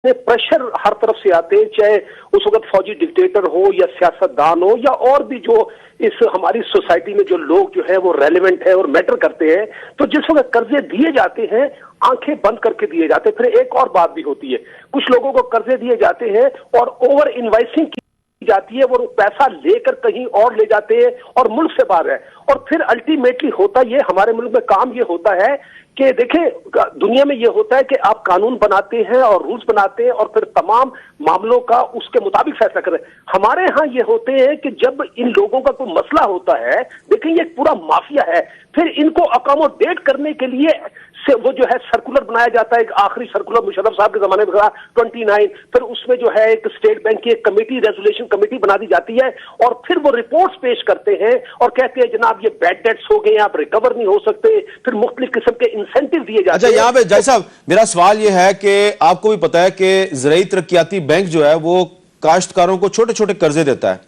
Pressure हर तरफ से आते हैं, चाहे उस वक्त फौजी डिक्टेटर हो या सियासतदान हो या और भी जो इस हमारी सोसाइटी में जो लोग जो है वो रेलेवेंट है और मैटर करते हैं। तो जिस वक्त कर्जे दिए जाते हैं आंखें बंद करके दिए जाते हैं। फिर एक और बात भी होती है, कुछ लोगों को कर्जे दिए जाते हैं और ओवर इनवाइसिंग की जाती है, वो पैसा लेकर कहीं और ले जाते हैं और मुल्क से बाहर है। और फिर अल्टीमेटली होता ये, हमारे मुल्क में काम ये होता है कि देखें दुनिया में ये होता है कि आप कानून बनाते हैं और रूल्स बनाते हैं और फिर तमाम मामलों का उसके मुताबिक फैसला करें। हमारे यहाँ ये होते हैं कि जब इन लोगों का कोई मसला होता है, देखें ये पूरा माफिया है, फिर इनको अकोमोडेट करने के लिए से वो जो है सर्कुलर बनाया जाता है। एक आखिरी सर्कुलर मुशर्रफ साहब के जमाने में था 29, फिर उसमें जो है एक स्टेट बैंक की एक कमेटी, रेजोल्यूशन कमेटी बना दी जाती है और फिर वो रिपोर्ट्स पेश करते हैं और कहते हैं जनाब ये बैड डेट्स हो गए, आप रिकवर नहीं हो सकते, फिर मुख्तलिफ किस्म के इंसेंटिव दिए जाते हैं। अच्छा, यहाँ पे जय साहब मेरा सवाल ये है कि आपको भी पता है कि ज़राई तरक्याती बैंक जो है वो काश्तकारों को छोटे छोटे कर्जे देता है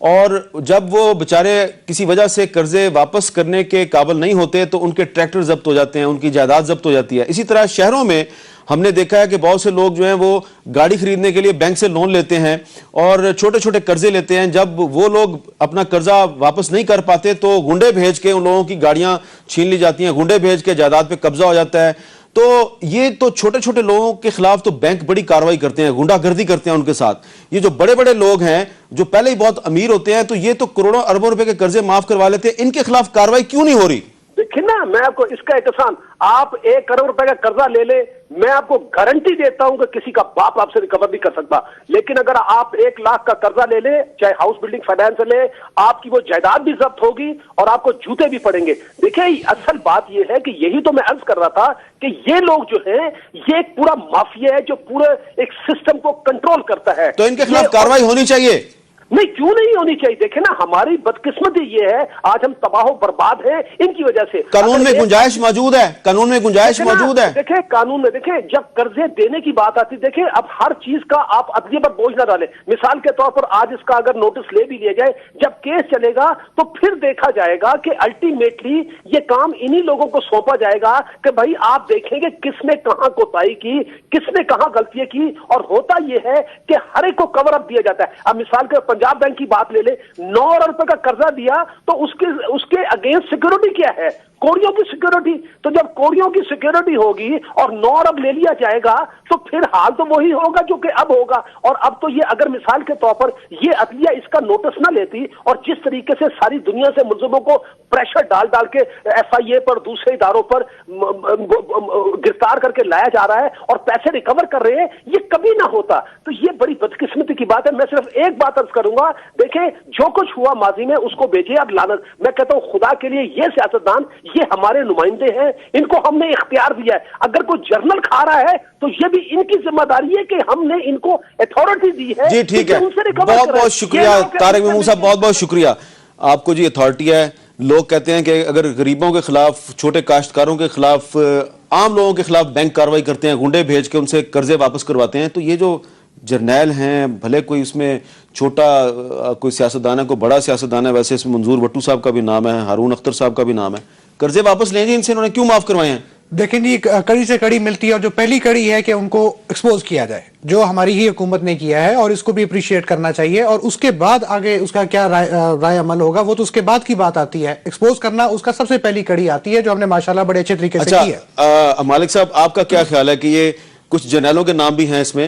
और जब वो बेचारे किसी वजह से कर्जे वापस करने के काबिल नहीं होते तो उनके ट्रैक्टर जब्त हो जाते हैं, उनकी जायदाद जब्त हो जाती है। इसी तरह शहरों में हमने देखा है कि बहुत से लोग जो हैं वो गाड़ी खरीदने के लिए बैंक से लोन लेते हैं और छोटे छोटे कर्जे लेते हैं। जब वो लोग अपना कर्जा वापस नहीं कर पाते तो गुंडे भेज के उन लोगों की गाड़ियां छीन ली जाती हैं, गुंडे भेज के जायदाद पे कब्जा हो जाता है। तो ये तो छोटे छोटे लोगों के खिलाफ तो बैंक बड़ी कार्रवाई करते हैं, गुंडागर्दी करते हैं उनके साथ। ये जो बड़े बड़े लोग हैं जो पहले ही बहुत अमीर होते हैं तो ये तो करोड़ों अरबों रुपए के कर्जे माफ करवा लेते हैं, इनके खिलाफ कार्रवाई क्यों नहीं हो रही? देखिए ना, मैं आपको इसका एक आसान, आप 1 करोड़ रुपए का कर्जा ले ले, मैं आपको गारंटी देता हूं कि किसी का बाप आपसे रिकवर नहीं कर सकता। लेकिन अगर आप 1 लाख का कर्जा ले ले, चाहे हाउस बिल्डिंग फाइनेंस ले, आपकी वो जायदाद भी जब्त होगी और आपको जूते भी पड़ेंगे। देखिए असल बात ये है कि यही तो मैं अर्ज कर रहा था कि ये लोग जो हैं ये एक पूरा माफिया है जो पूरे एक सिस्टम को कंट्रोल करता है। तो इनके खिलाफ कार्रवाई होनी चाहिए। नहीं, क्यों नहीं होनी चाहिए? देखे ना, हमारी बदकिस्मती ये है आज हम तबाह बर्बाद हैं इनकी वजह से। कानून में गुंजाइश मौजूद है, कानून में गुंजाइश मौजूद है। देखे कानून में, देखे जब कर्जे देने की बात आती, देखे अब हर चीज का आप अदलिया पर बोझ ना डालें। मिसाल के तौर पर आज इसका अगर नोटिस ले भी लिया जाए, जब केस चलेगा तो फिर देखा जाएगा कि अल्टीमेटली ये काम इन्हीं लोगों को सौंपा जाएगा कि भाई आप देखेंगे किसने कहां कोताही की, किसने कहां गलतियां की। और होता यह है कि हर एक को कवर अप दिया जाता है। अब मिसाल के पंजाब बैंक की बात ले ले, 9 अरब रुपए का कर्जा दिया तो उसके अगेंस्ट सिक्योरिटी क्या है? कोड़ियों की सिक्योरिटी। तो जब कोड़ियों की सिक्योरिटी होगी और 9 अरब ले लिया जाएगा तो फिर हाल तो वही होगा जो कि अब होगा। और अब तो ये अगर मिसाल के तौर पर ये अदलिया इसका नोटिस ना लेती और जिस तरीके से सारी दुनिया से मुलजिमों को प्रेशर डाल डाल के FIA पर दूसरे इदारों पर गिरफ्तार करके लाया जा रहा है और पैसे रिकवर कर रहे हैं, ये कभी ना होता। तो ये बड़ी बदकिस्मती की बात है। मैं सिर्फ एक बात अर्ज करूंगा, देखें जो कुछ हुआ माजी में उसको भेजिए अब लानत। मैं कहता हूं खुदा के लिए ये सियासतदान, ये हमारे नुमाइंदे हैं, इनको हमने इख्तियार दिया है। अगर कोई जर्नल खा रहा है तो ये भी इनकी जिम्मेदारी है कि हमने इनको अथॉरिटी दी है। जी ठीक है, बहुत बहुत शुक्रिया तारिक महमूद साहब, बहुत बहुत शुक्रिया आपको। जी अथॉरिटी है, लोग कहते हैं कि अगर गरीबों के खिलाफ, छोटे काश्तकारों के खिलाफ, आम लोगों के खिलाफ बैंक कार्रवाई करते हैं, गुंडे भेज के उनसे कर्जे वापस करवाते हैं, तो ये जो जर्नैल हैं, भले कोई उसमें छोटा कोई सियासतदान है, कोई बड़ा सियासतदान है, वैसे इसमें मंजूर भट्टू साहब का भी नाम है, हारून अख्तर साहब का भी नाम है, कर्जे वापस लें जी इनसे, इन्होंने क्यों माफ करवाए हैं? देखें जी, कड़ी से कड़ी मिलती है और जो पहली कड़ी है कि उनको एक्सपोज किया जाए, जो हमारी ही हुकूमत ने किया है, और इसको भी अप्रिशिएट करना चाहिए। और उसके बाद आगे उसका क्या राय अमल होगा वो तो उसके बाद की बात आती है। एक्सपोज करना उसका सबसे पहली कड़ी आती है, जो हमने माशाल्लाह बड़े अच्छे तरीके से की है। मालिक साहब, आपका क्या ख्याल है कि ये कुछ जर्नैलों के नाम भी हैं इसमें,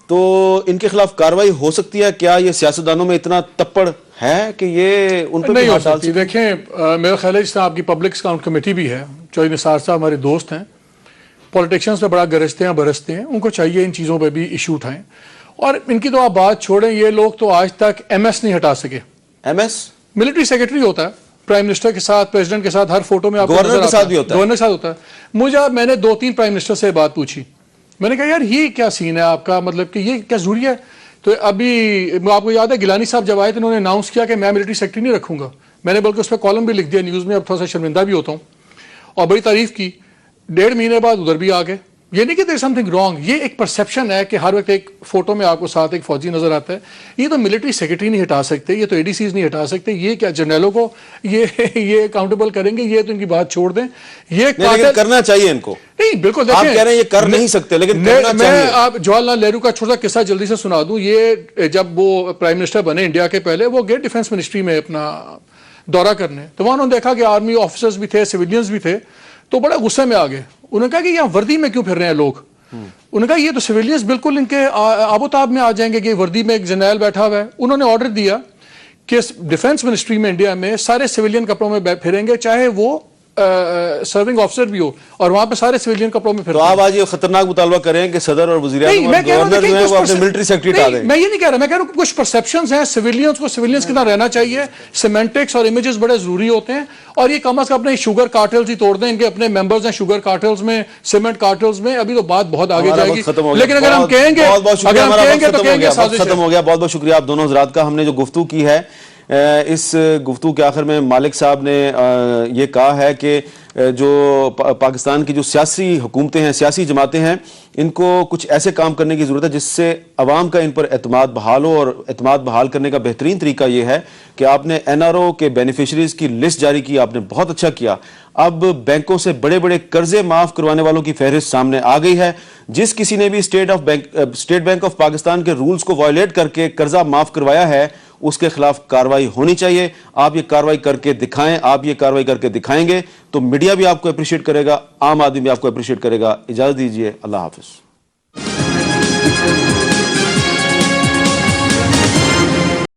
तो इनके खिलाफ कार्रवाई हो सकती है क्या? ये सियासतदानों में इतना तप्पड़ है कि ये उन पर नहीं हो सकती? देखें, मेरा ख्याल है जिस तरह आपकी पब्लिक अकाउंट कमेटी भी है, चौधरी निसार साहब हमारे दोस्त हैं, पॉलिटिशियंस पे बड़ा गरजते हैं, बरसते हैं, उनको चाहिए इन चीज़ों पे भी इशू उठाएं। और इनकी तो आप बात छोड़ें, ये लोग तो आज तक MS नहीं हटा सके। MS मिलिट्री सेक्रेटरी होता है, प्राइम मिनिस्टर के साथ, प्रेसिडेंट के साथ, हर फोटो में आपको गवर्नर के साथ भी होता है, गवर्नर के साथ होता है। मैंने 2-3 प्राइम मिनिस्टर से बात पूछी, मैंने कहा यार ये क्या सीन है आपका, मतलब कि ये क्या जरूरी है? तो अभी आपको याद है गिलानी साहब जब आए थे, उन्होंने अनाउंस किया कि मैं मिलिट्री सेक्रेटरी नहीं रखूंगा। मैंने बल्कि उस पर कॉलम भी लिख दिया न्यूज़ में, अब थोड़ा सा शर्मिंदा भी होता हूँ। और बड़ी तारीफ की। 1.5 महीने बाद उधर भी आ गए, یہ نہیں کہ there is something wrong, یہ ایک perception ہے کہ ہر وقت ایک فوٹو میں آپ کو ساتھ ایک فوجی نظر آتا ہے. یہ تو ملٹری سیکرٹری نہیں ہٹا سکتے, یہ تو ADCs نہیں ہٹا سکتے, یہ کیا جنرلوں کو یہ اکاؤنٹیبل کریں گے, یہ تو ان کی بات چھوڑ دیں. یہ کرنا چاہیے ان کو. نہیں بالکل, آپ کہہ رہے ہیں یہ کر نہیں سکتے, لیکن میں آپ جواہر لال نہرو کا چھوٹا قصہ جلدی سے سنا دوں. یہ جب وہ پرائم منسٹر بنے انڈیا کے پہلے, وہ گئے ڈیفینس منسٹری میں اپنا دورہ کرنے, تو وہاں انہوں نے دیکھا کہ آرمی آفیسرز بھی تھے, سویلینز بھی تھے, تو بڑے غصے میں آ گئے. انہوں نے کہا کہ یہاں وردی میں کیوں پھر رہے ہیں لوگ. انہوں نے کہا یہ تو سویلینز بالکل ان کے آب و تاب میں آ جائیں گے کہ وردی میں ایک جرنیل بیٹھا ہوا ہے. انہوں نے آرڈر دیا کہ ڈیفینس منسٹری میں انڈیا میں سارے سویلین کپڑوں میں پھریں گے, چاہے وہ سرونگ آفیسر بھی ہو, اور وہاں پہ سارے سویلین کپڑوں میں پھرتے ہیں. تو آپ آج یہ خطرناک مطالبہ کریں کہ صدر اور وزیر اعظم اور گورنر جو ہیں وہ اپنے ملٹری سیکرٹری ہٹا دیں. میں یہ نہیں کہہ رہا, میں کہہ رہا ہوں کچھ پرسیپشنز ہیں سویلینز کو, سویلینز کی طرح رہنا چاہیے. سیمنٹکس اور امیجز بڑے ضروری ہوتے ہیں, اور یہ کم از کم اپنے شوگر کارٹلز ہی توڑ دیں. ان کے اپنے ممبرز ہیں شوگر کارٹلز میں, سیمنٹ کارٹلز میں. ابھی تو بات بہت آگے جائے گی, لیکن اگر ہم کہیں گے تو کہیں گے سازش ہے. ختم ہو گیا. بہت بہت شکریہ آپ دونوں حضرات کا. ہم نے جو گفتگو کی ہے, اس گفتگو کے آخر میں مالک صاحب نے یہ کہا ہے کہ جو پاکستان کی جو سیاسی حکومتیں ہیں, سیاسی جماعتیں ہیں, ان کو کچھ ایسے کام کرنے کی ضرورت ہے جس سے عوام کا ان پر اعتماد بحال ہو. اور اعتماد بحال کرنے کا بہترین طریقہ یہ ہے کہ آپ نے NRO کے بینیفیشریز کی لسٹ جاری کی, آپ نے بہت اچھا کیا. اب بینکوں سے بڑے بڑے قرضے معاف کروانے والوں کی فہرست سامنے آ گئی ہے. جس کسی نے بھی اسٹیٹ بینک آف پاکستان کے رولز کو وائلیٹ کر کے قرضہ معاف کروایا ہے, اس کے خلاف کارروائی ہونی چاہیے. آپ یہ کارروائی کر کے دکھائیں. آپ یہ کارروائی کر کے دکھائیں گے تو میڈیا بھی آپ کو اپریشیٹ کرے گا, عام آدمی بھی آپ کو اپریشیٹ کرے گا. اجازت دیجیے, اللہ حافظ.